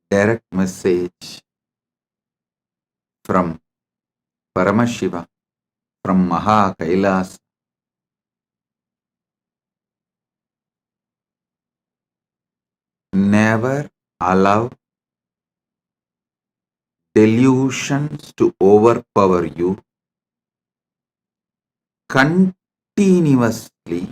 direct message from Paramashiva, from Maha Kailasa. Never allow delusions to overpower you. Continuously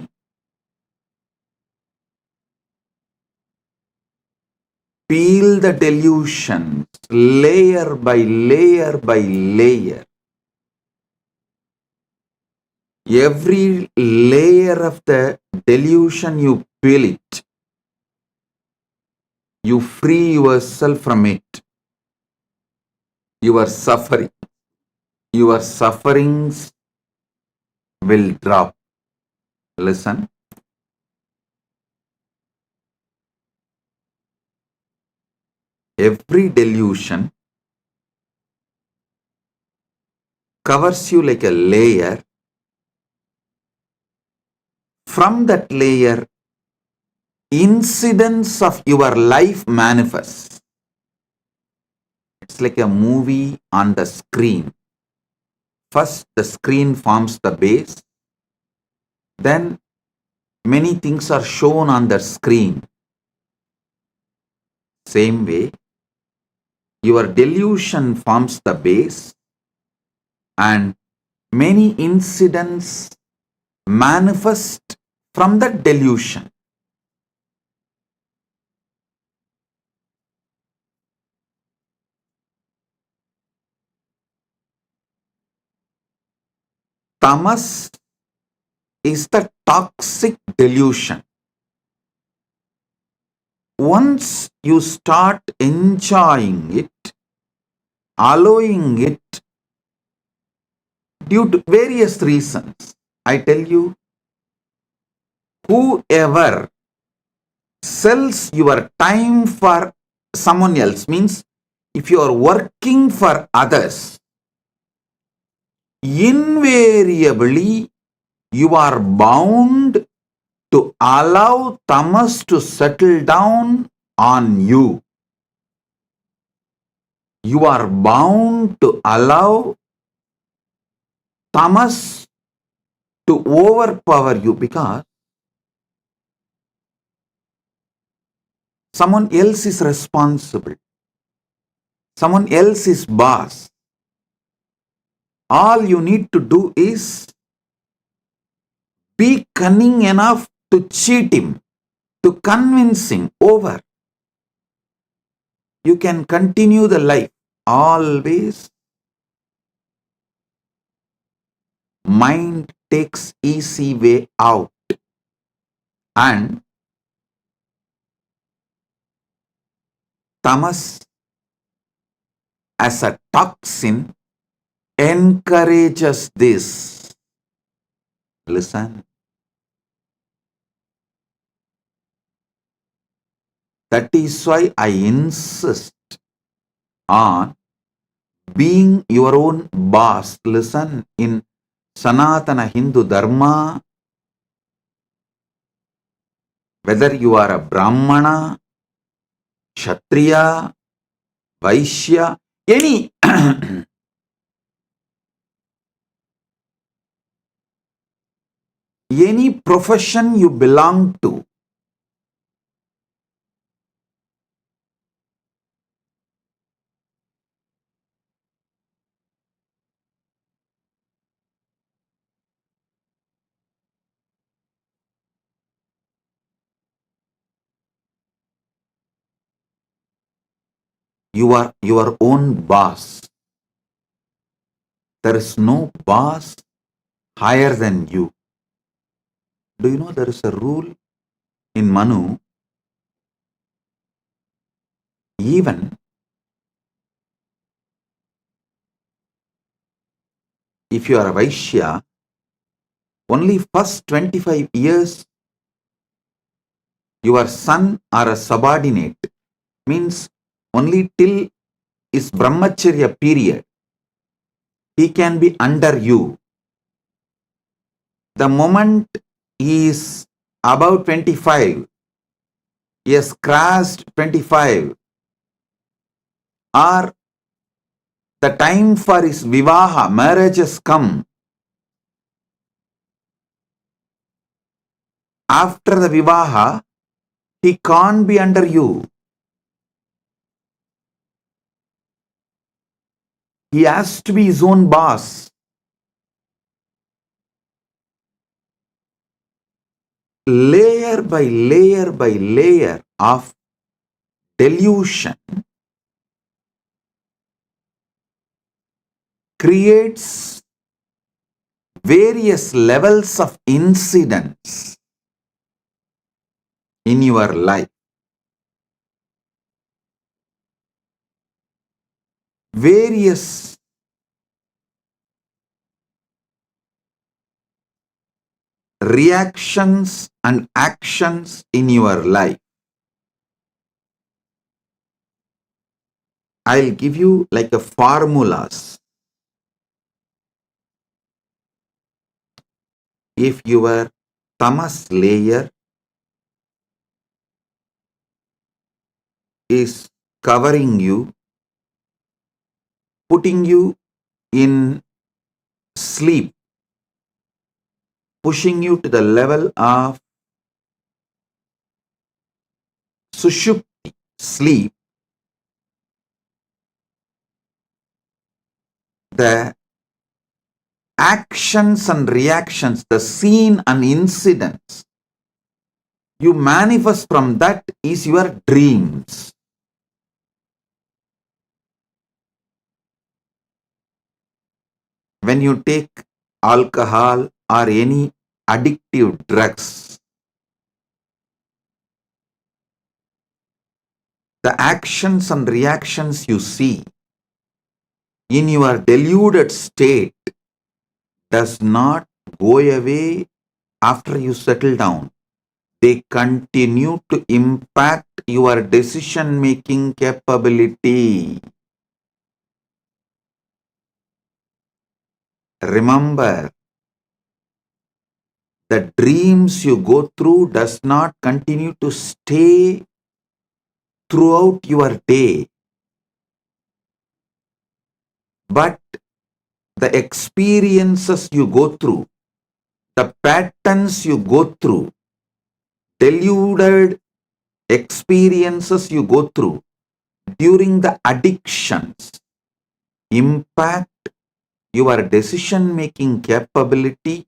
peel the delusions layer by layer by layer. Every layer of the delusion you peel it, you free yourself from it. Your sufferings will drop. Listen. Every delusion covers you like a layer. From that layer, incidents of your life manifest. It's like a movie on the screen. First, the screen forms the base. Then, many things are shown on the screen. Same way, your delusion forms the base and many incidents manifest from the delusion. Tamas is the toxic delusion. Once you start enjoying it, allowing it due to various reasons, I tell you, whoever sells your time for someone else, means if you are working for others, invariably you are bound to allow tamas to settle down on you. You are bound to allow tamas to overpower you because someone else is responsible. Someone else is boss. All you need to do is be cunning enough to cheat him, to convince him over. You can continue the life. Always mind takes easy way out and tamas as a toxin encourages this. Listen. That is why I insist on being your own boss. Listen, in Sanatana Hindu Dharma, whether you are a Brahmana, Kshatriya, Vaishya, any any profession you belong to, you are your own boss. There is no boss higher than you. Do you know there is a rule in Manu? Even if you are a Vaishya, only first 25 years your son or a subordinate, means only till his brahmacharya period, he can be under you. The moment he is about 25, he has crossed 25, or the time for his vivaha, marriage has come. After the vivaha, he can't be under you. He has to be his own boss. Layer by layer by layer of delusion creates various levels of incidents in your life. Various reactions and actions in your life. I'll give you like a formulas. If your tamas layer is covering you, putting you in sleep, pushing you to the level of sushupti, sleep, the actions and reactions, the scene and incidents you manifest from that is your dreams. When you take alcohol or any addictive drugs, the actions and reactions you see in your deluded state does not go away after you settle down. They continue to impact your decision-making capability. Remember, the dreams you go through does not continue to stay throughout your day, but the experiences you go through, the patterns you go through, deluded experiences you go through during the addictions impact your decision-making capability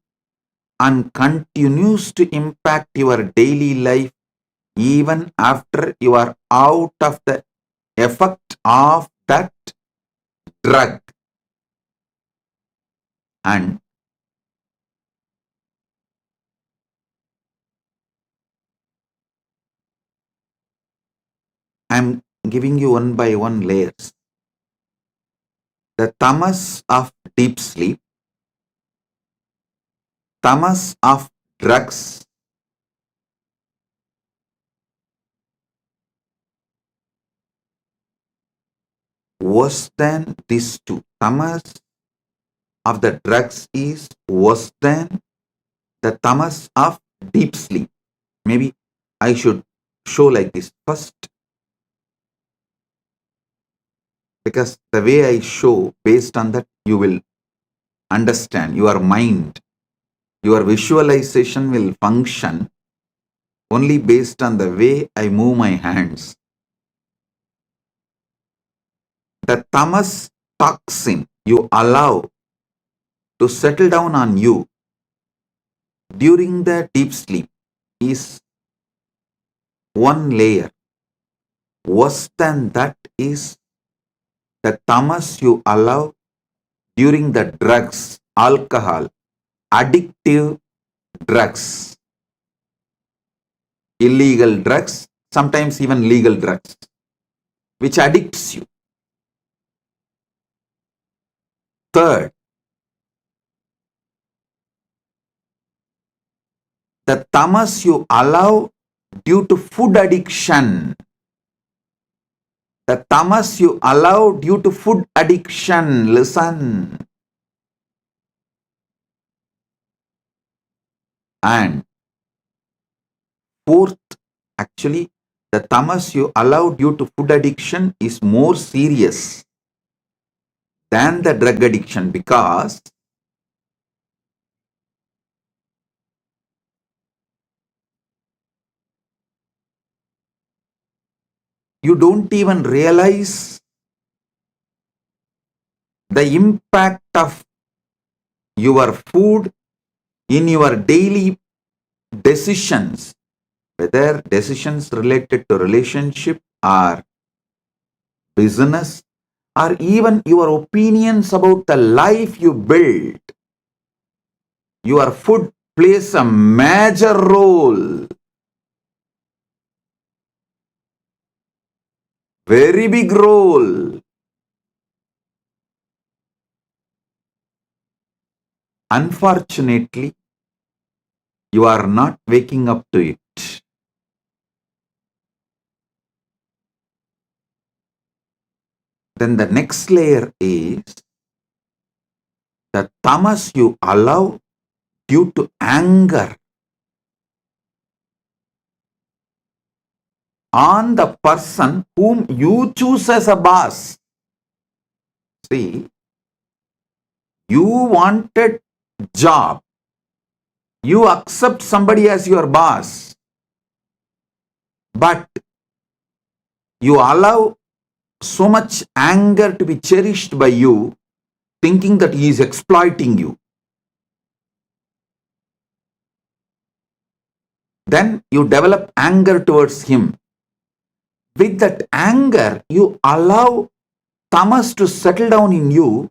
and continues to impact your daily life even after you are out of the effect of that drug. And I'm giving you one by one layers. The tamas of deep sleep, tamas of drugs, worse than these two. Tamas of the drugs is worse than the tamas of deep sleep. Maybe I should show like this first, because the way I show, based on that, you will understand. Your mind, your visualization will function only based on the way I move my hands. The tamas toxin you allow to settle down on you during the deep sleep is one layer. Worse than that is the tamas you allow during the drugs, alcohol, addictive drugs, illegal drugs, sometimes even legal drugs, which addicts you. Third, the tamas you allow due to food addiction. The tamas you allow due to food addiction. Listen. And fourth, actually, the tamas you allow due to food addiction is more serious than the drug addiction, because you don't even realize the impact of your food in your daily decisions, whether decisions related to relationship or business, or even your opinions about the life you build. Your food plays a major role, very big role. Unfortunately, you are not waking up to it. Then the next layer is the tamas you allow due to anger on the person whom you choose as a boss. See, you wanted job, you accept somebody as your boss, but you allow so much anger to be cherished by you, thinking that he is exploiting you. Then you develop anger towards him. With that anger, you allow tamas to settle down in you,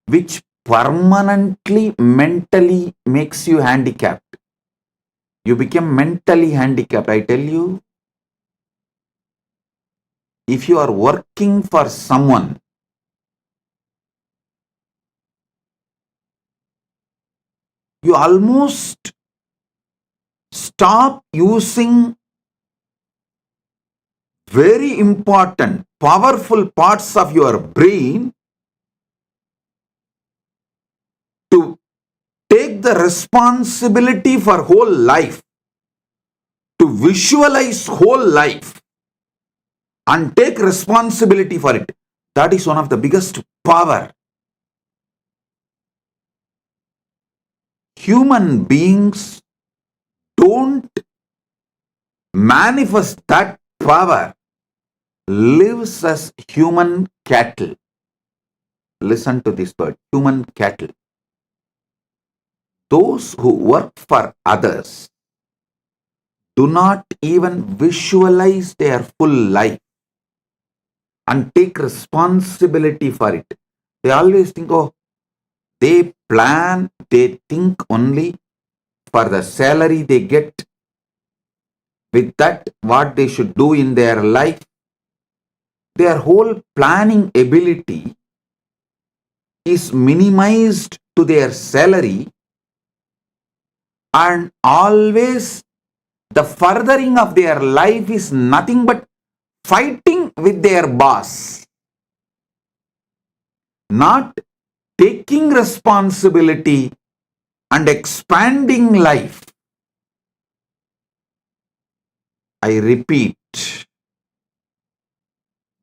which permanently mentally makes you handicapped. You become mentally handicapped. I tell you, if you are working for someone, you almost stop using very important, powerful parts of your brain to take the responsibility for whole life, to visualize whole life and take responsibility for it. That is one of the biggest power. Human beings don't manifest that power, lives as human cattle. Listen to this word, human cattle. Those who work for others do not even visualize their full life and take responsibility for it. They always think, oh, they plan, they think only for the salary they get. With that, what they should do in their life, their whole planning ability is minimized to their salary, and always the furthering of their life is nothing but fighting with their boss, not taking responsibility and expanding life. I repeat,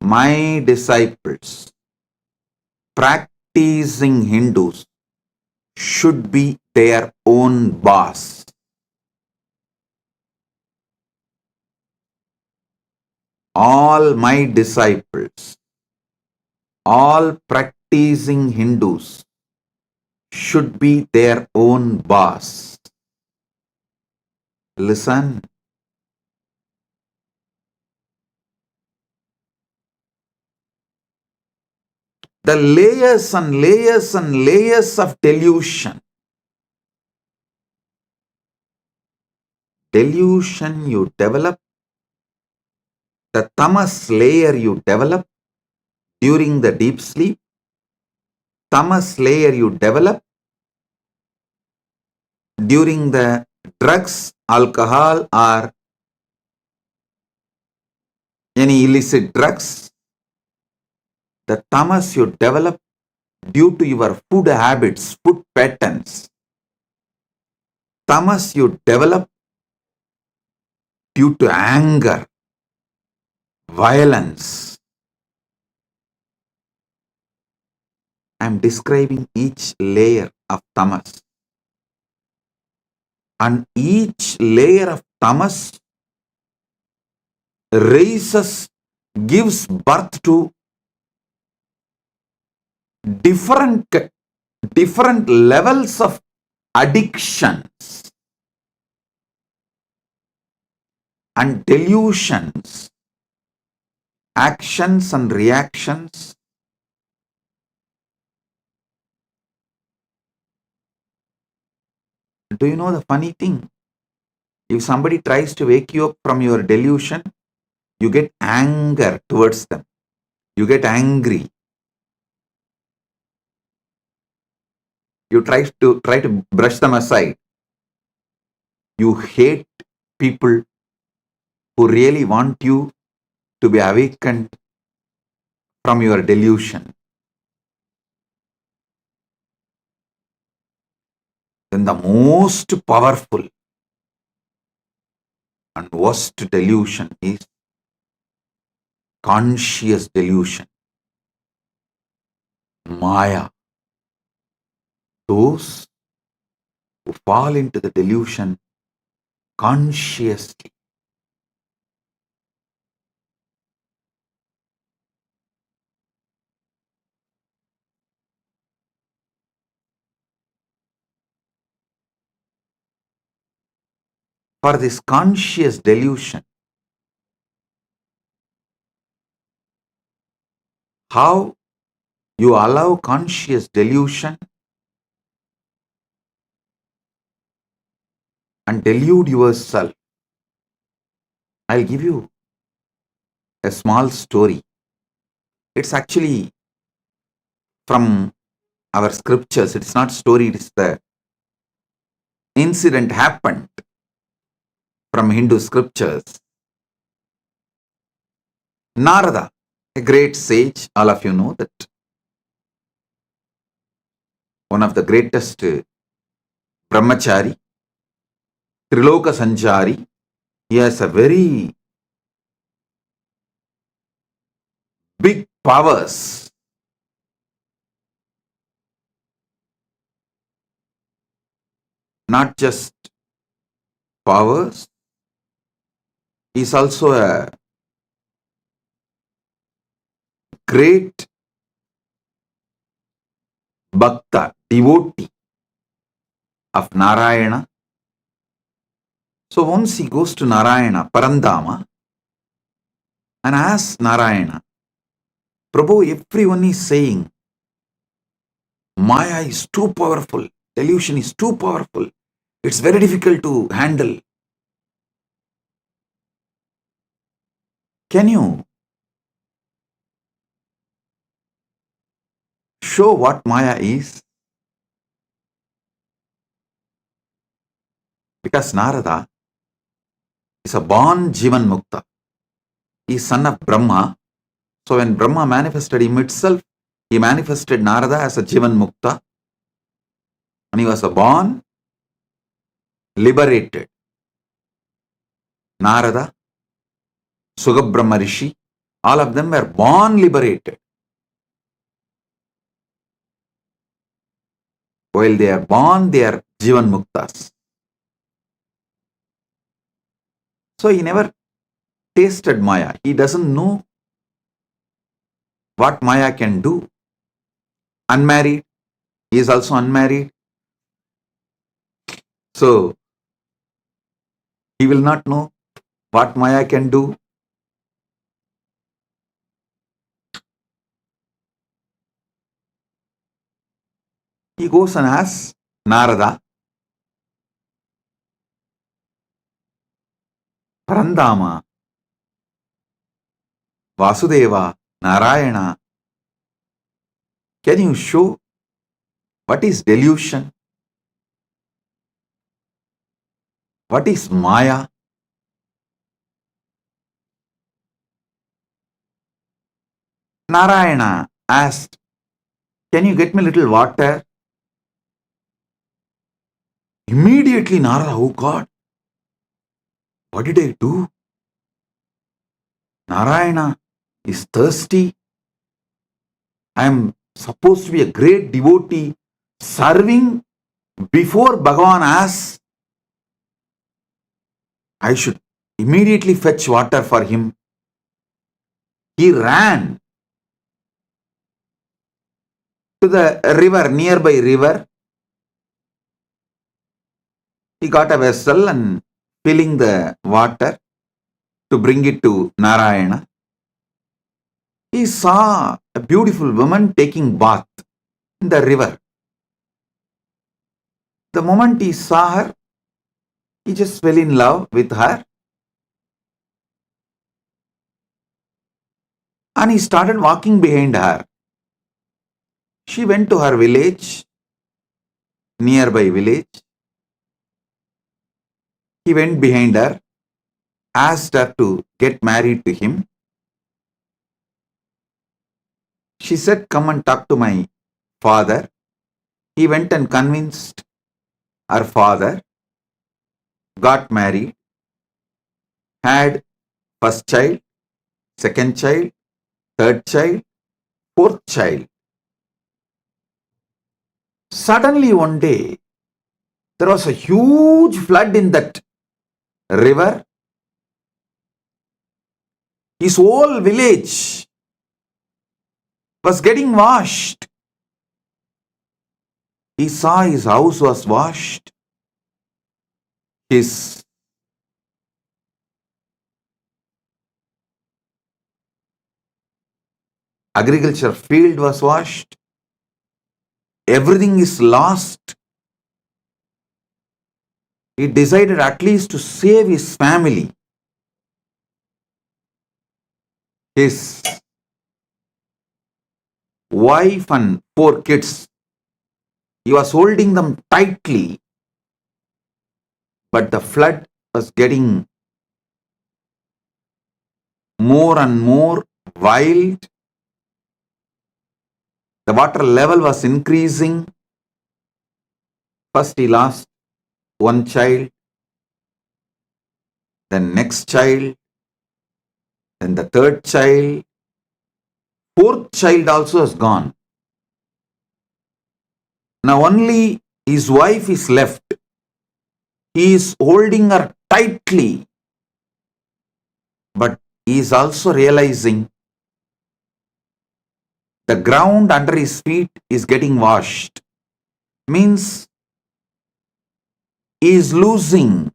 my disciples, practicing Hindus, should be their own boss. All my disciples, all practicing Hindus should be their own boss. Listen. The layers and layers and layers of delusion. Delusion you develop, the tamas layer you develop during the deep sleep, tamas layer you develop during the drugs, alcohol, or any illicit drugs, the tamas you develop due to your food habits, food patterns, tamas you develop due to anger, violence. I am describing each layer of tamas. And each layer of tamas raises, gives birth to different levels of addictions and delusions, actions and reactions. Do you know the funny thing? If somebody tries to wake you up from your delusion, you get anger towards them. You get angry. You try to brush them aside. You hate people who really want you to be awakened from your delusion. Then the most powerful and worst delusion is conscious delusion. Maya. Those who fall into the delusion consciously. For this conscious delusion, how you allow conscious delusion and delude yourself. I'll give you a small story. It's actually from our scriptures. It's not story, it's the incident happened from Hindu scriptures. Narada, a great sage, all of you know that one of the greatest brahmachari, Triloka Sanchari, he has a very big powers. Not just powers, he's also a great bhakta, devotee of Narayana. So once he goes to Narayana, Parandama, and asks Narayana, Prabhu, everyone is saying Maya is too powerful, delusion is too powerful, it's very difficult to handle. Can you show what Maya is? Because Narada is a born Jivan Mukta. He is son of Brahma. So when Brahma manifested him itself, he manifested Narada as a Jivan Mukta. And he was a born liberated. Narada, Sugabrahma Rishi, all of them were born liberated. While they are born, they are Jivan Muktas. So he never tasted Maya. He doesn't know what Maya can do. Unmarried, he is also unmarried. So he will not know what Maya can do. He goes and asks Narada, Parandama, Vasudeva, Narayana, can you show what is delusion? What is Maya? Narayana asked, can you get me a little water? Immediately Narada, oh God, what did I do? Narayana is thirsty. I am supposed to be a great devotee serving before Bhagavan asks. I should immediately fetch water for him. He ran to the river, nearby river. He got a vessel and filling the water to bring it to Narayana. He saw a beautiful woman taking bath in the river. The moment he saw her, he just fell in love with her and he started walking behind her. She went to her village, nearby village. He went behind her, asked her to get married to him. She said, "Come and talk to my father." He went and convinced her father, got married, had first child, second child, third child, fourth child. Suddenly one day, there was a huge flood in that river. His whole village was getting washed. He saw his house was washed. His agriculture field was washed. Everything is lost. He decided at least to save his family. His wife and 4 kids. He was holding them tightly, but the flood was getting more and more wild. The water level was increasing. First he lost one child, then next child, then the third child, fourth child also is gone. Now only his wife is left. He is holding her tightly, but he is also realizing the ground under his feet is getting washed. Means he is losing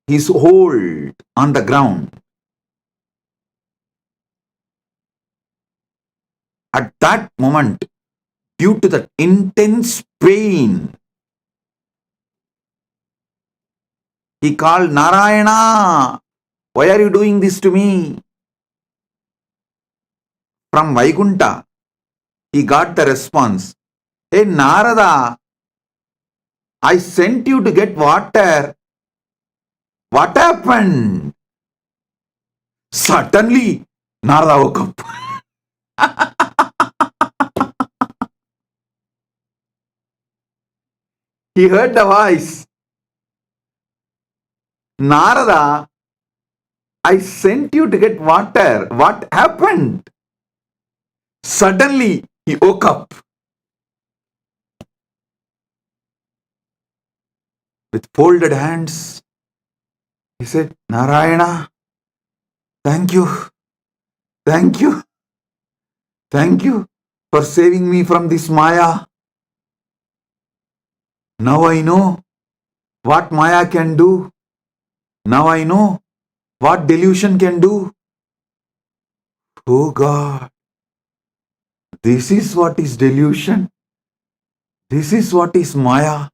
his hold on the ground. At that moment, due to the intense pain, he called, "Narayana, why are you doing this to me?" From Vaikunta, he got the response, "Hey Narada, I sent you to get water. What happened?" Suddenly, Narada woke up. He heard the voice. "Narada, I sent you to get water. What happened?" Suddenly, he woke up. With folded hands, he said, "Narayana, thank you, thank you, thank you for saving me from this Maya. Now I know what Maya can do. Now I know what delusion can do. Oh God, this is what is delusion. This is what is Maya."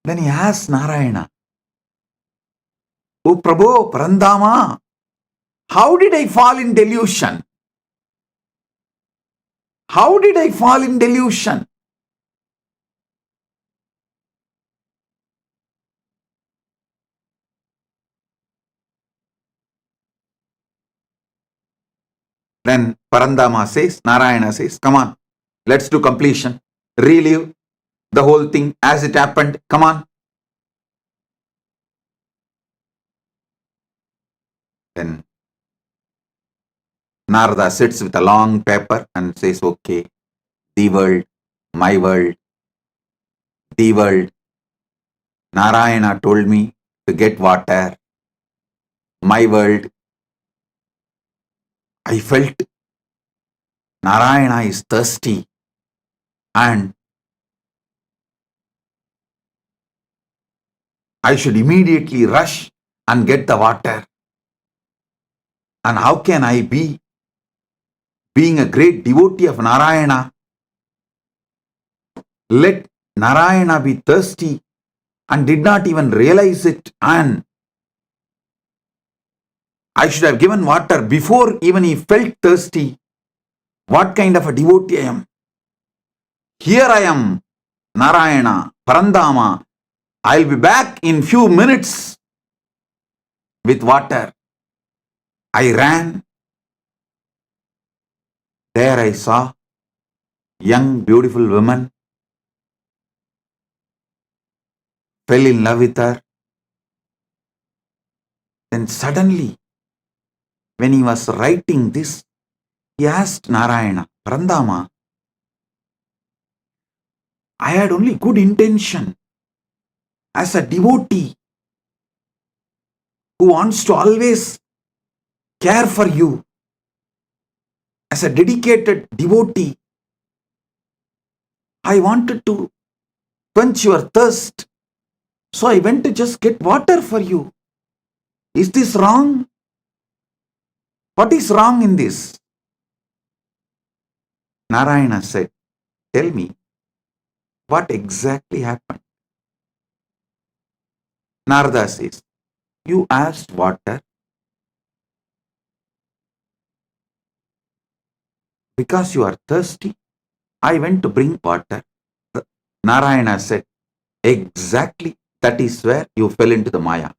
Then he asked Narayana, "Oh Prabhu, Parandama, how did I fall in delusion? How did I fall in delusion?" Then Parandama says, Narayana says, "Come on, let's do completion. Relive the whole thing as it happened. Come on." Then Narada sits with a long paper and says, okay, the world, my world, the world. Narayana told me to get water. My world. I felt Narayana is thirsty and I should immediately rush and get the water. And how can I be, being a great devotee of Narayana, let Narayana be thirsty and did not even realize it, and I should have given water before even he felt thirsty. What kind of a devotee I am? Here I am, Narayana, Parandama. I'll be back in few minutes with water. I ran. There I saw young, beautiful woman, fell in love with her. Then suddenly, when he was writing this, he asked Narayana, Parandama, I had only good intention as a devotee who wants to always care for you, as a dedicated devotee. I wanted to quench your thirst, so I went to just get water for you. Is this wrong? What is wrong in this? Narayana said, tell me, what exactly happened? Narada says, you asked water because you are thirsty. I went to bring water. Narayana said, exactly, that is where you fell into the Maya.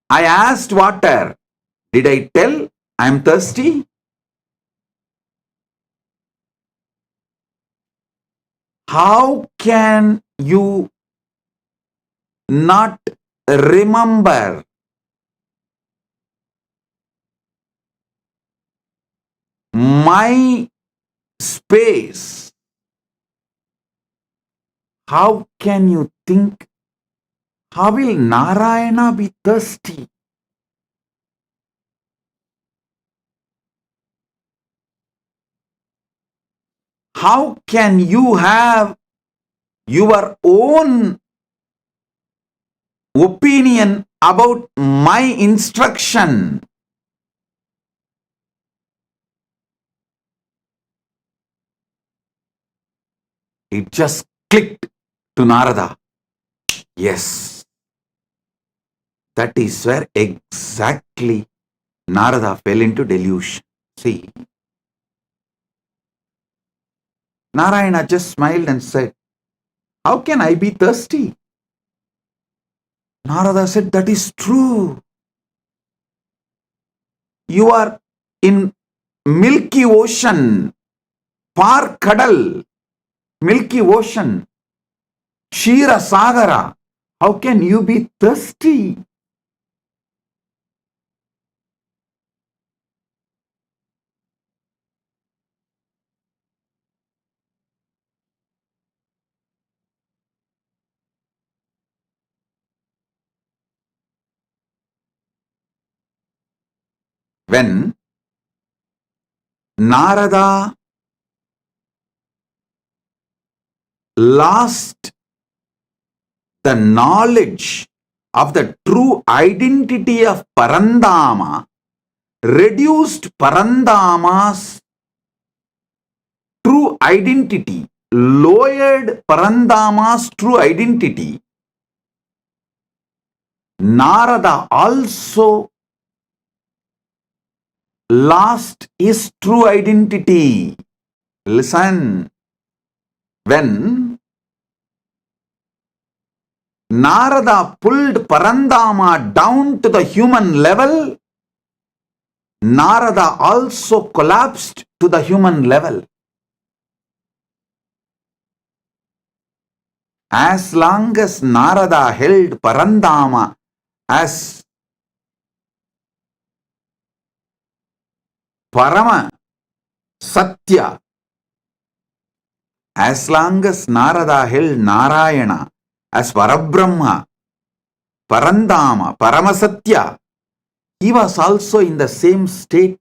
I asked water. Did I tell I am thirsty? How can you not remember my space? How can you think, how will Narayana be thirsty? How can you have your own opinion about my instruction? It just clicked to Narada. Yes, that is where exactly Narada fell into delusion. See, Narayana just smiled and said, how can I be thirsty? Narada said, that is true. You are in Milky Ocean, Par Kadal, Milky Ocean, Shira Sagara. How can you be thirsty? When Narada lost the knowledge of the true identity of Parandama, reduced Parandama's true identity, lowered Parandama's true identity, Narada also lost his true identity. Listen, when Narada pulled Parandama down to the human level, Narada also collapsed to the human level. As long as Narada held Parandama as Parama Satya. As long as Narada held Narayana as Parabrahma, Parandama, Paramasatya, he was also in the same state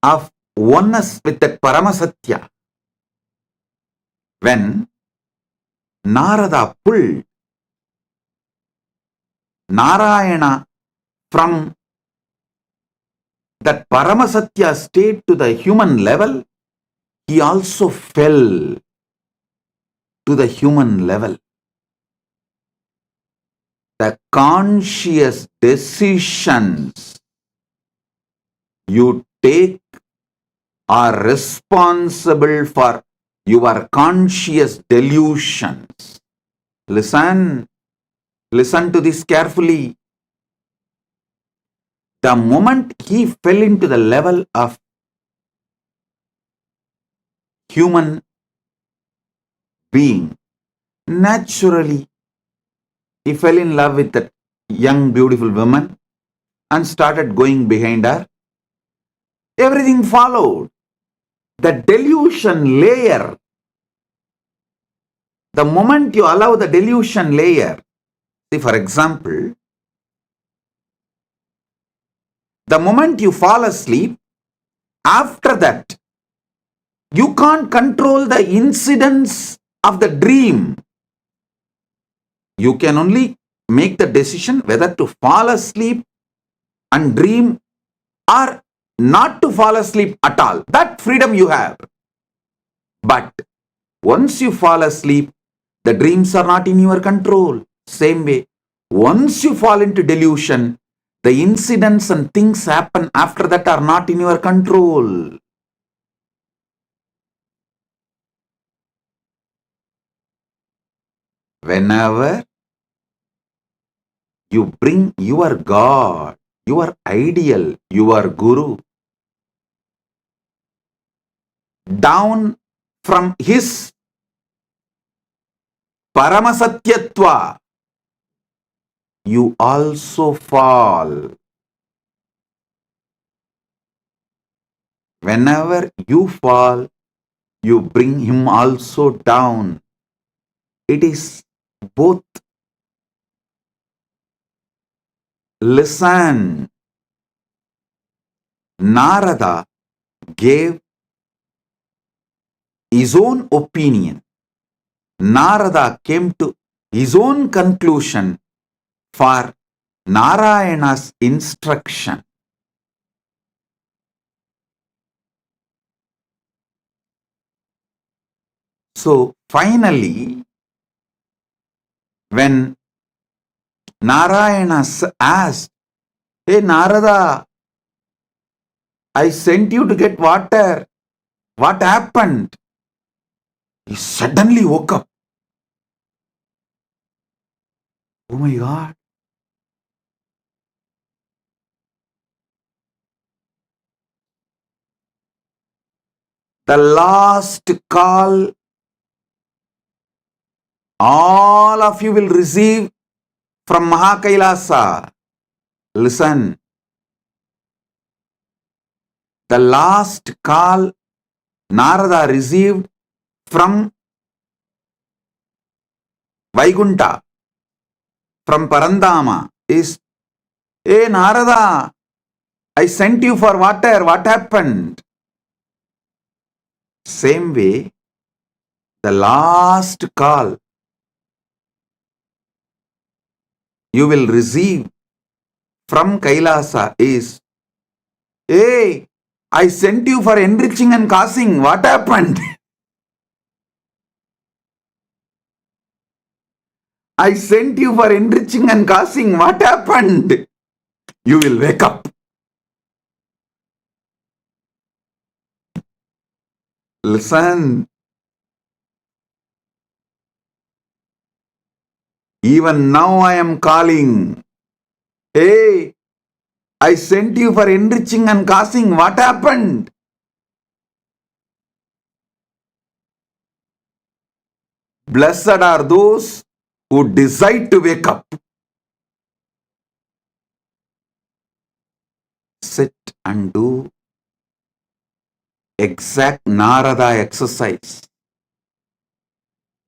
of oneness with that Paramasatya. When Narada pulled Narayana from that Paramasatya state to the human level, he also fell to the human level. The conscious decisions you take are responsible for your conscious delusions. Listen to this carefully. The moment he fell into the level of human being, naturally he fell in love with that young beautiful woman and started going behind her. Everything followed. The delusion layer, the moment you allow the delusion layer, see, for example, the moment you fall asleep, after that, you can't control the incidents of the dream. You can only make the decision whether to fall asleep and dream or not to fall asleep at all. That freedom you have. But once you fall asleep, the dreams are not in your control. Same way, once you fall into delusion, the incidents and things happen after that are not in your control. Whenever you bring your God, your ideal, your Guru down from his Paramasatyatva, you also fall. Whenever you fall, you bring him also down. It is both. Listen, Narada gave his own opinion. Narada came to his own conclusion for Narayana's instruction. So finally, when Narayana asked, "Hey Narada, I sent you to get water. What happened?" He suddenly woke up. Oh my God. The last call all of you will receive from Kailasa. Listen. The last call Narada received from Vaikunta, from Parandama is, "Hey Narada, I sent you for water. What happened?" Same way, the last call you will receive from Kailasa is, "Hey, I sent you for enriching and causing. What happened?" "I sent you for enriching and causing. What happened?" You will wake up. Listen. Even now I am calling. "Hey, I sent you for enriching and causing. What happened?" Blessed are those who decide to wake up. and do exact Narada exercise.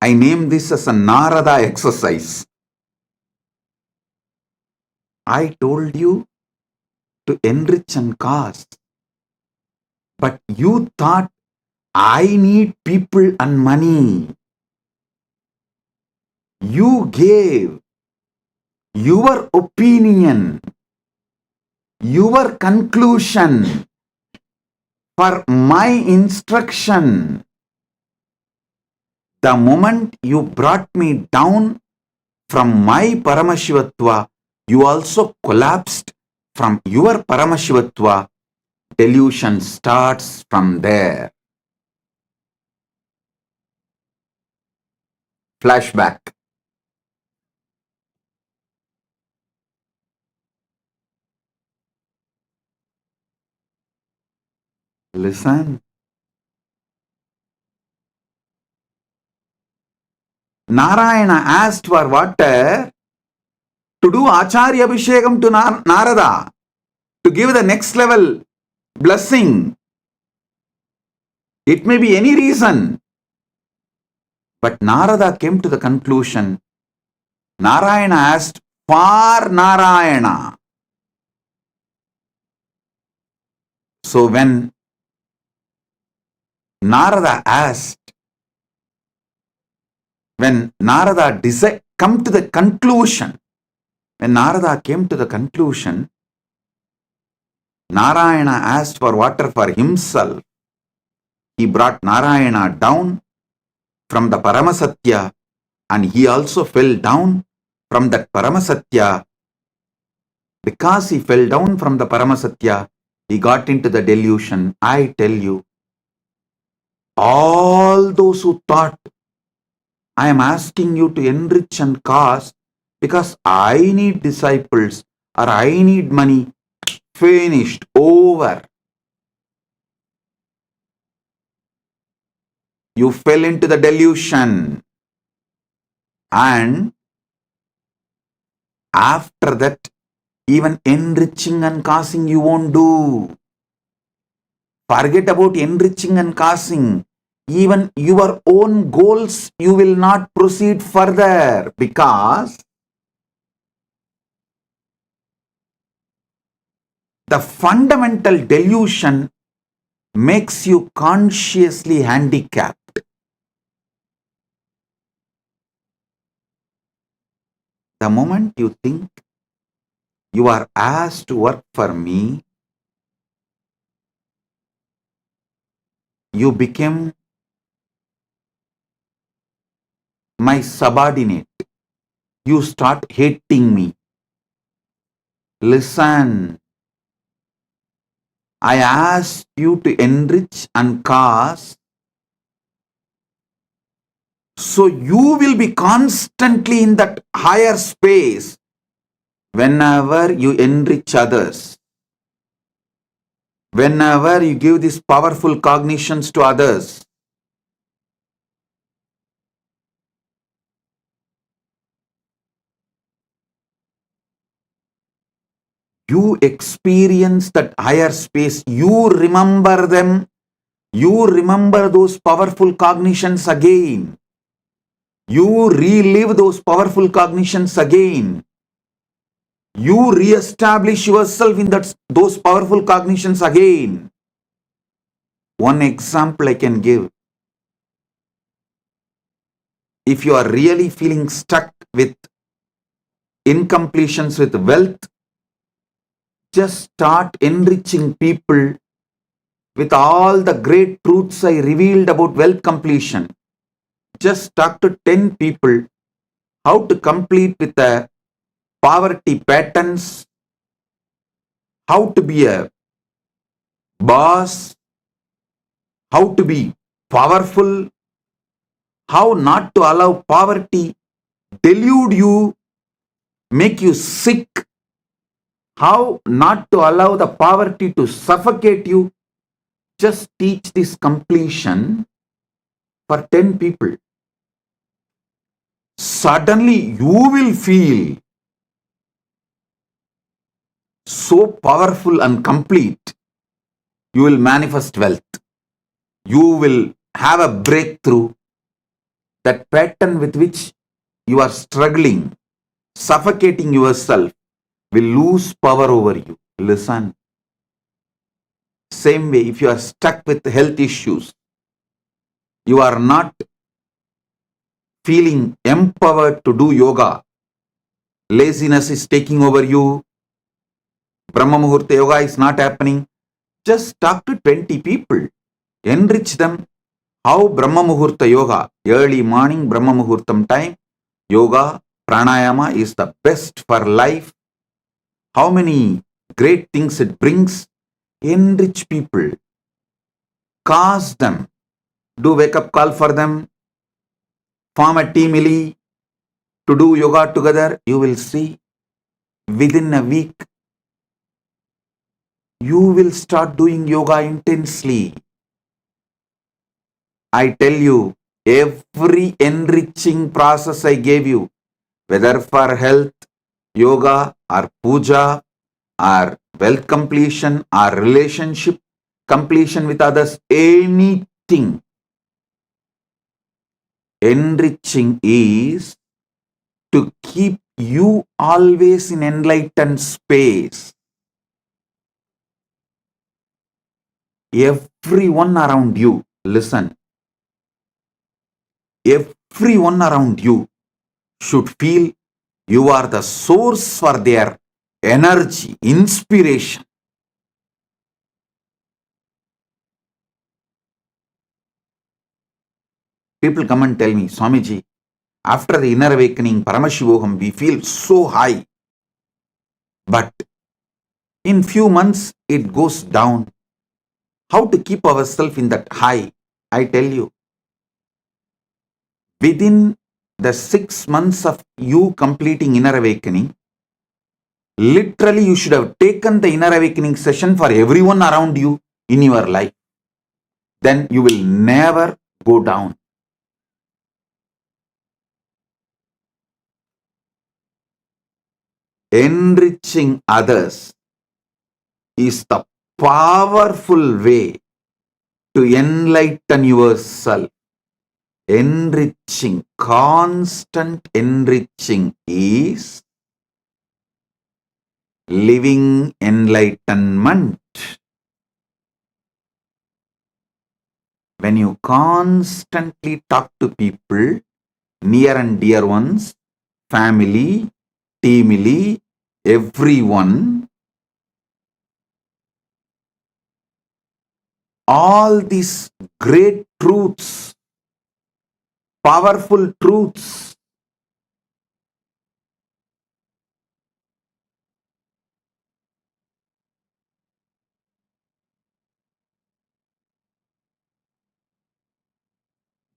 I name this as a Narada exercise. I told you to enrich and cause, but you thought I need people and money. You gave your opinion, your conclusion for my instruction. The moment you brought me down from my Paramashivatva, you also collapsed from your Paramashivatva. Delusion starts from there. Flashback. Listen. Narayana asked for water to do Acharya Abhishekam to Narada, to give the next level blessing. It may be any reason. But Narada came to the conclusion, Narayana asked for Narayana. So when Narada asked, when Narada come to the conclusion, when Narada came to the conclusion, Narayana asked for water for himself. He brought Narayana down from the Paramasatya, and he also fell down from that Paramasatya. Because he fell down from the Paramasatya, he got into the delusion. I tell you, all those who thought, I am asking you to enrich and cause because I need disciples or I need money, finished, over. You fell into the delusion, and after that, even enriching and causing you won't do. Forget about enriching and causing. Even your own goals, you will not proceed further because the fundamental delusion makes you consciously handicapped. The moment you think you are asked to work for me, you become my subordinate. You start hating me. Listen, I asked you to enrich and cause, so you will be constantly in that higher space whenever you enrich others, whenever you give these powerful cognitions to others. You experience that higher space, you remember them, you remember those powerful cognitions again. You relive those powerful cognitions again. You re-establish yourself in those powerful cognitions again. One example I can give. If you are really feeling stuck with incompletions with wealth, just start enriching people with all the great truths I revealed about wealth completion. Just talk to 10 people how to complete with the poverty patterns, how to be a boss, how to be powerful, how not to allow poverty delude you, make you sick, how not to allow the poverty to suffocate you. Just teach this completion for 10 people. Suddenly you will feel so powerful and complete. You will manifest wealth. You will have a breakthrough. That pattern with which you are struggling, suffocating yourself, will lose power over you. Listen. Same way, if you are stuck with health issues, you are not feeling empowered to do yoga, laziness is taking over you, Brahma Muhurta yoga is not happening, just talk to 20 people, enrich them. How Brahma Muhurta yoga, early morning Brahma Muhurtam time, yoga, pranayama is the best for life. How many great things it brings. Enrich people, cause them, do wake up call for them, form a team to do yoga together. You will see within a week you will start doing yoga intensely. I tell you, every enriching process I gave you, whether for health, yoga, or puja, or wealth completion, or relationship completion with others, anything, enriching is to keep you always in enlightened space. Everyone around you, listen, everyone around you should feel you are the source for their energy, inspiration. People come and tell me, Swamiji, after the inner awakening, Paramashivoham, we feel so high. But in few months, it goes down. How to keep ourselves in that high? I tell you, within the 6 months of you completing inner awakening, literally you should have taken the inner awakening session for everyone around you in your life. Then you will never go down. Enriching others is the powerful way to enlighten yourself. Enriching, constant enriching is living enlightenment. When you constantly talk to people, near and dear ones, family, teamily, everyone, all these great truths, powerful truths,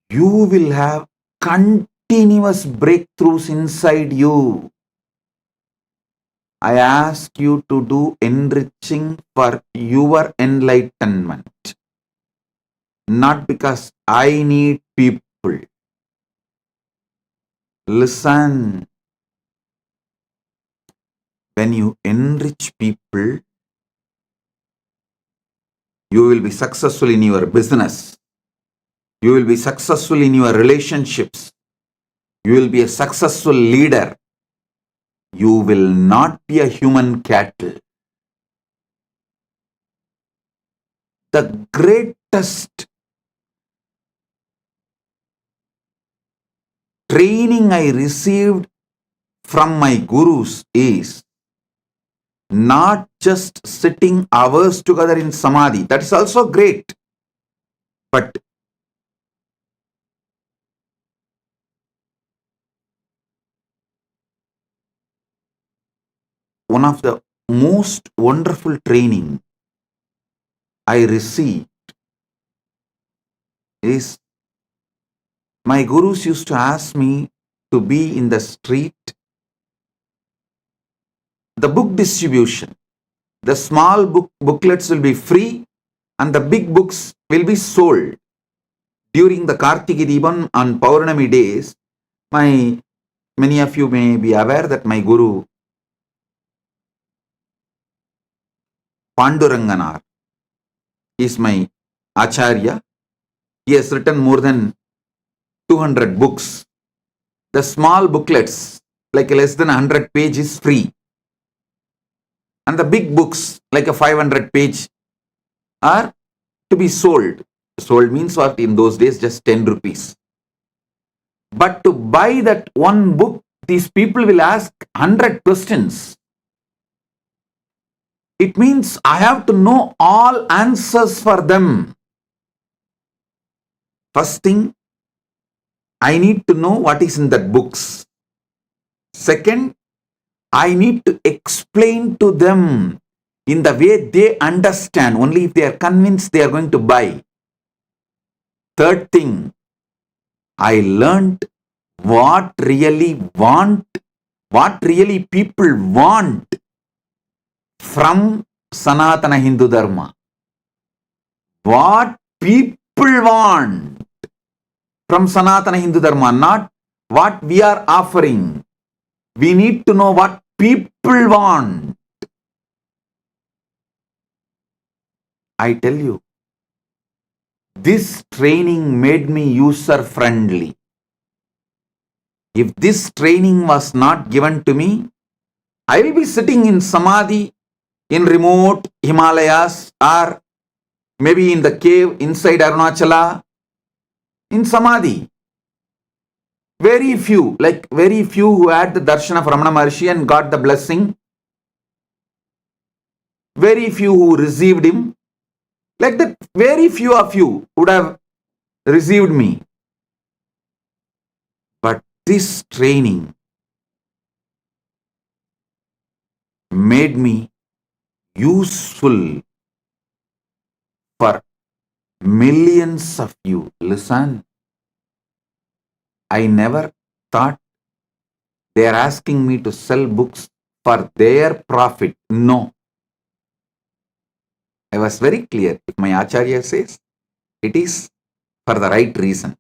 you will have continuous breakthroughs inside you. I ask you to do enriching for your enlightenment, not because I need people. Listen, when you enrich people, you will be successful in your business. You will be successful in your relationships. You will be a successful leader. You will not be a human cattle. The greatest training I received from my gurus is not just sitting hours together in samadhi. That is also great. But one of the most wonderful training I received is my gurus used to ask me to be in the street. The book distribution, the small booklets will be free and the big books will be sold. During the Kartiki Deepam on Paurnami days, many of you may be aware that my guru Panduranganar, is my Acharya. He has written more than 200 books. The small booklets, like less than 100 pages, free. And the big books, like a 500 page, are to be sold. Sold means what? In those days, just 10 rupees. But to buy that one book, these people will ask 100 questions. It means I have to know all answers for them. First thing, I need to know what is in that books. Second, I need to explain to them in the way they understand. Only if they are convinced, they are going to buy. Third thing, I learned what really people want from Sanatana Hindu Dharma. What people want from Sanatana Hindu Dharma, not what we are offering. We need to know what people want. I tell you, this training made me user friendly. If this training was not given to me, I will be sitting in Samadhi in remote Himalayas or maybe in the cave inside Arunachala in Samadhi. Very few who had the darshan of Ramana Maharshi and got the blessing. Very few who received him. Like that, very few of you would have received me. But this training made me useful for millions of you. Listen, I never thought they are asking me to sell books for their profit. No. I was very clear. If my Acharya says, it is for the right reason.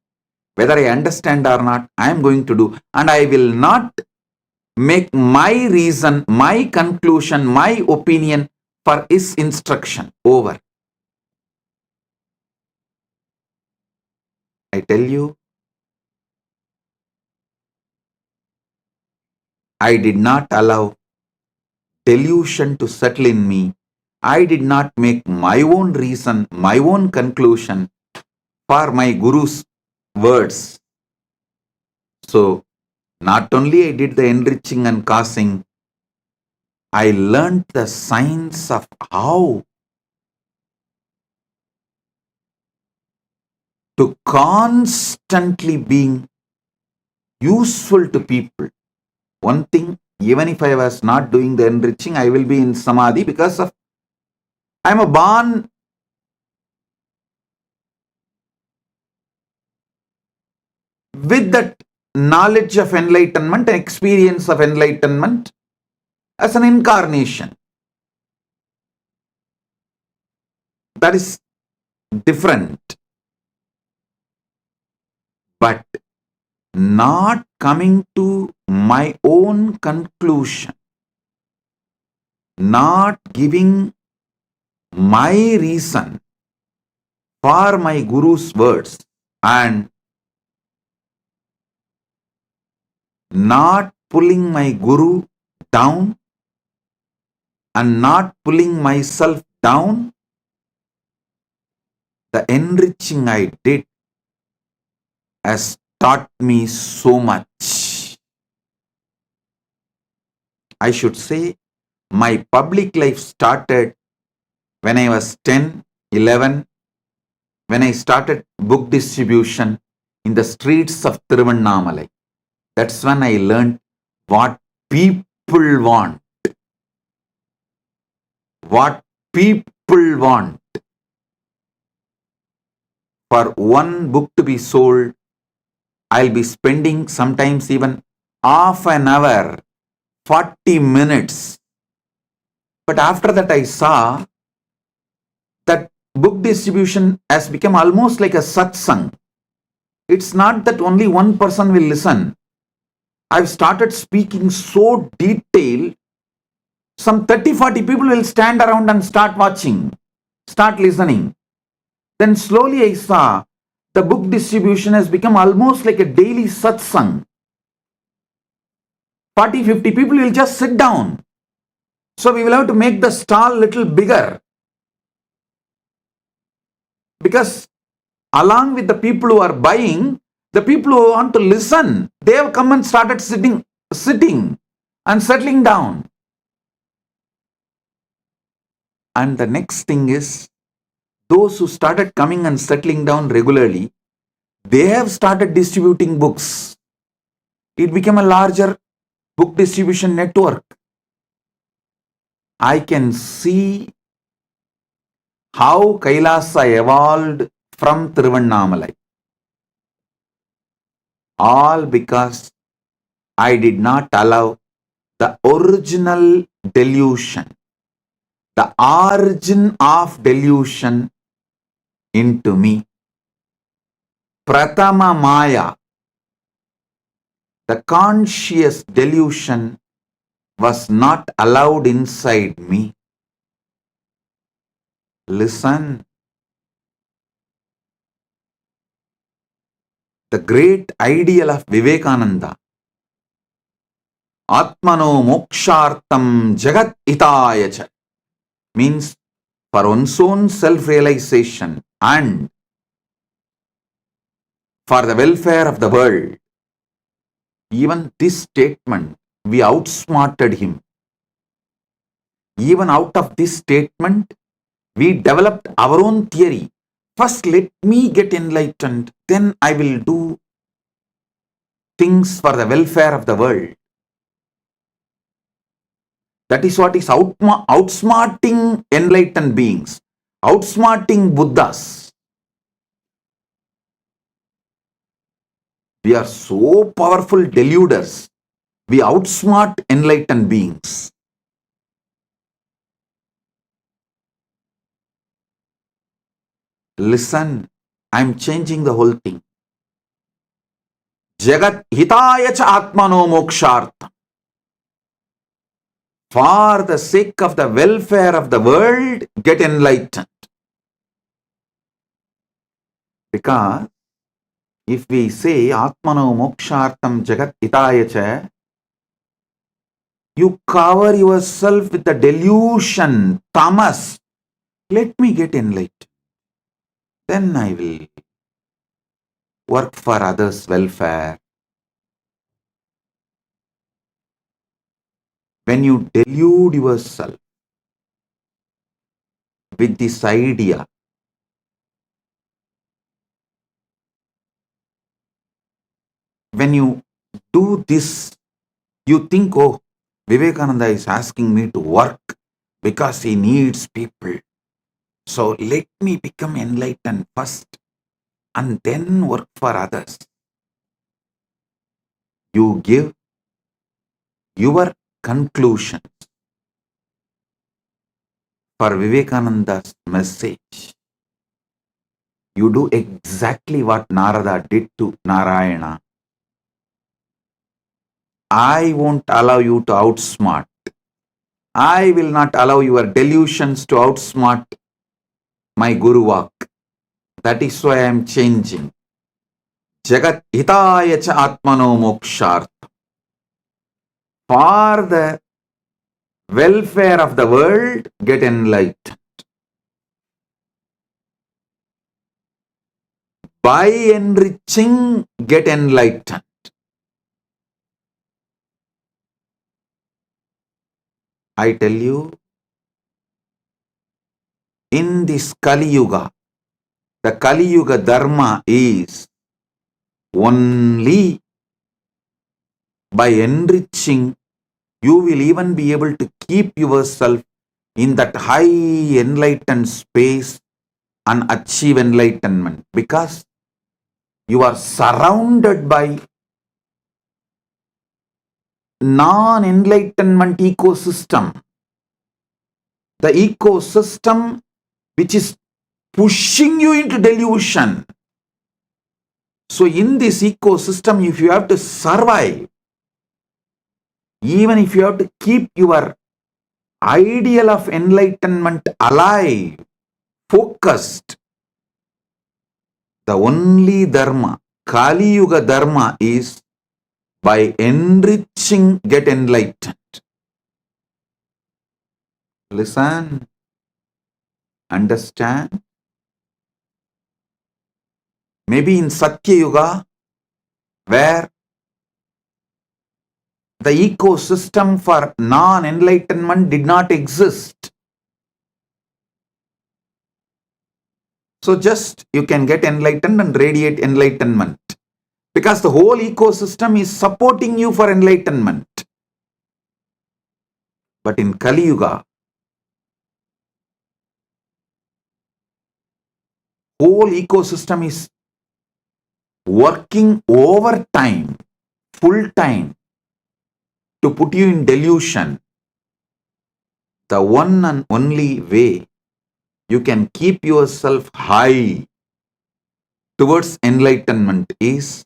Whether I understand or not, I am going to do. And I will not make my reason, my conclusion, my opinion for his instruction. Over. I tell you, I did not allow delusion to settle in me. I did not make my own reason, my own conclusion for my Guru's words. So, not only I did the enriching and causing, I learned the science of how to constantly being useful to people. One thing, even if I was not doing the enriching, I will be in Samadhi because of I am a born with that knowledge of enlightenment and experience of enlightenment as an incarnation. That is different. But not coming to my own conclusion, not giving my reason for my Guru's words, and not pulling my Guru down and not pulling myself down, the enriching I did has taught me so much. I should say my public life started when I was 10, 11, when I started book distribution in the streets of Tiruvannamalai. That's when I learned what people want. What people want. For one book to be sold, I'll be spending sometimes even half an hour, 40 minutes. But after that I saw that book distribution has become almost like a satsang. It's not that only one person will listen. I've started speaking so detailed, some 30-40 people will stand around and start watching, start listening. Then slowly I saw the book distribution has become almost like a daily satsang. 40, 50 people will just sit down. So we will have to make the stall little bigger. Because along with the people who are buying, the people who want to listen, they have come and started sitting and settling down. And the next thing is, those who started coming and settling down regularly, they have started distributing books. It became a larger book distribution network. I can see how Kailasa evolved from Tiruvannamalai. All because I did not allow the original delusion, the origin of delusion into me. Pratama Maya, the conscious delusion, was not allowed inside me. Listen. The great ideal of Vivekananda, Atmano mokshartam jagat itayacha, means for one's own self-realization and for the welfare of the world. Even this statement, we outsmarted him. Even out of this statement, we developed our own theory. First, let me get enlightened, then I will do things for the welfare of the world. That is what is outsmarting enlightened beings, outsmarting Buddhas. We are so powerful deluders. We outsmart enlightened beings. Listen, I am changing the whole thing. Jagat hitaya cha atmano mokshartha. For the sake of the welfare of the world, get enlightened. Because if we say atmano mokshartam jagat hitaya cha, you cover yourself with the delusion, Tamas. Let me get enlightened. Then I will work for others' welfare. When you delude yourself with this idea, when you do this, you think, oh, Vivekananda is asking me to work because he needs people. So let me become enlightened first and then work for others. You give your conclusions for Vivekananda's message. You do exactly what Narada did to Narayana. I won't allow you to outsmart. I will not allow your delusions to outsmart my Guru Vak. That is why I am changing. Jagat hitaya cha atmano mokshartha. For the welfare of the world, get enlightened. By enriching, get enlightened. I tell you, in this Kali Yuga, the Kali Yuga Dharma is only by enriching, you will even be able to keep yourself in that high enlightened space and achieve enlightenment, because you are surrounded by non-enlightenment ecosystem. The ecosystem which is pushing you into delusion. So in this ecosystem, if you have to survive, even if you have to keep your ideal of enlightenment alive, focused, The only dharma, Kali Yuga dharma, is by enriching, get enlightened. Listen, understand. Maybe in Satya Yuga, where the ecosystem for non-enlightenment did not exist. So just you can get enlightened and radiate enlightenment. Because the whole ecosystem is supporting you for enlightenment. But in Kali Yuga, whole ecosystem is working overtime, full time, to put you in delusion. The one and only way you can keep yourself high towards enlightenment is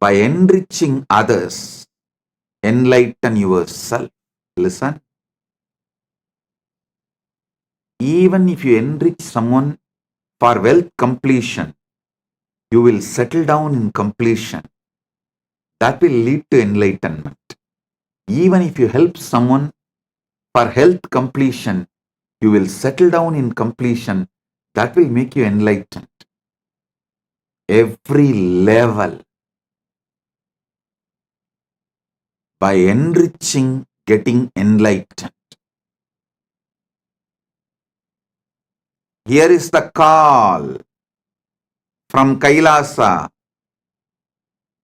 by enriching others. Enlighten yourself. Listen. Even if you enrich someone for wealth completion, you will settle down in completion. That will lead to enlightenment. Even if you help someone for health completion, you will settle down in completion. That will make you enlightened. Every level, by enriching, getting enlightened. Here is the call from Kailasa.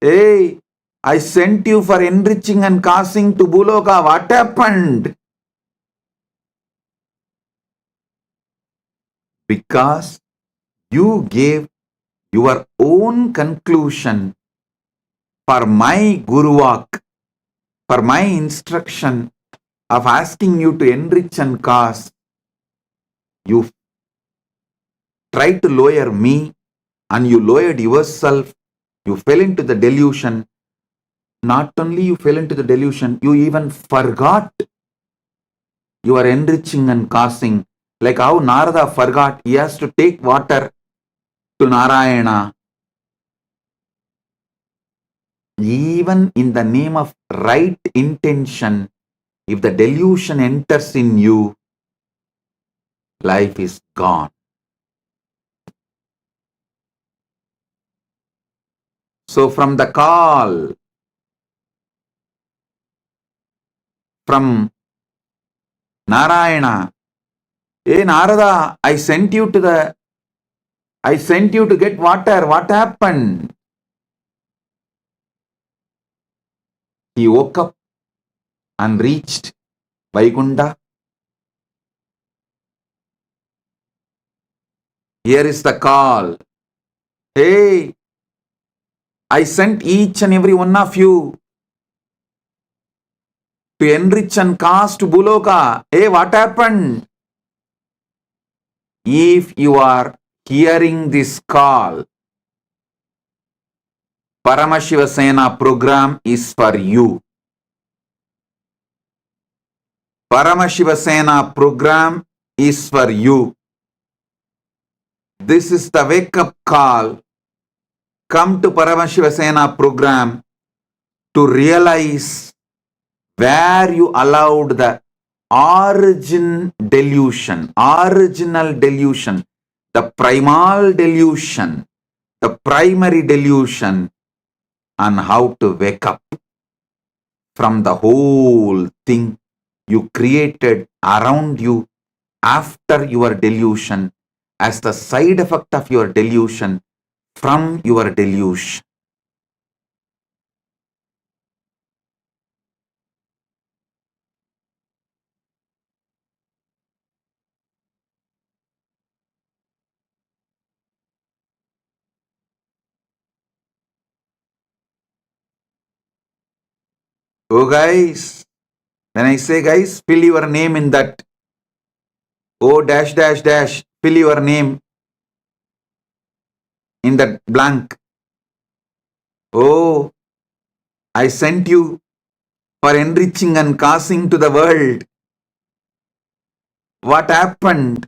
Hey, I sent you for enriching and causing to Buloka. What happened? Because you gave your own conclusion for my Guruvak, for my instruction of asking you to enrich and cause. You tried to lower me and you lowered yourself. You fell into the delusion. Not only you fell into the delusion, you even forgot you are enriching and causing. Like how Narada forgot he has to take water to Narayana. Even in the name of right intention, if the delusion enters in you, life is gone. So from the call from Narayana, hey Narada, I sent you to get water. What happened? He woke up and reached Vaikunta. Here is the call. Hey, I sent each and every one of you to enrich and cast Buloka. Hey, what happened? If you are hearing this call, Paramashiva Sena program is for you. Paramashiva Sena program is for you. This is the wake-up call. Come to Paramashiva Sena program to realize where you allowed the original delusion, the primal delusion, the primary delusion, and how to wake up from the whole thing you created around you after your delusion as the side effect of your delusion from your delusion. Oh guys, when I say guys, fill your name in that. Oh dash dash dash, fill your name in that blank. Oh, I sent you for enriching and causing to the world. What happened?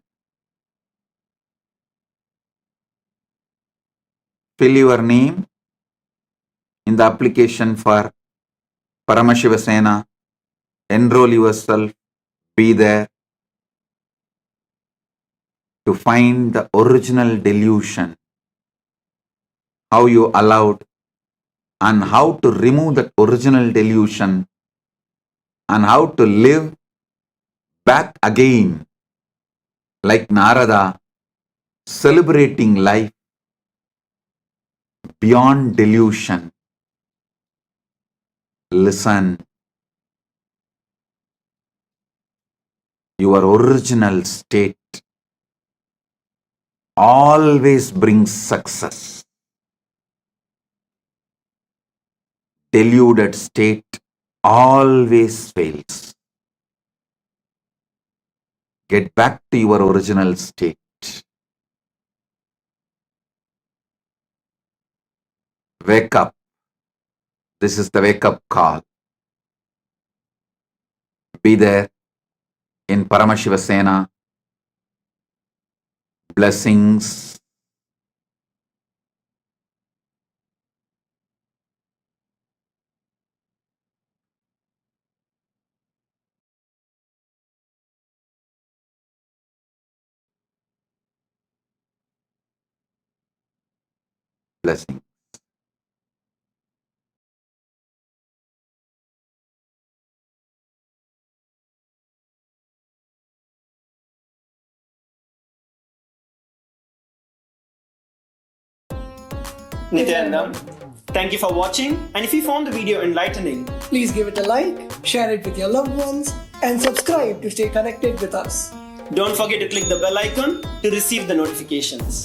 fill your name in the application for Paramashivasena, enroll yourself, be there to find the original delusion, how you allowed and how to remove that original delusion and how to live back again like Narada, celebrating life beyond delusion. Listen, your original state always brings success. Deluded state always fails. Get back to your original state. Wake up. This is the wake up call. Be there in Paramashivasena. Blessings. Blessings. Nithyananda, thank you for watching, and if you found the video enlightening, please give it a like, share it with your loved ones, and subscribe to stay connected with us. don't forget to click the bell icon to receive the notifications.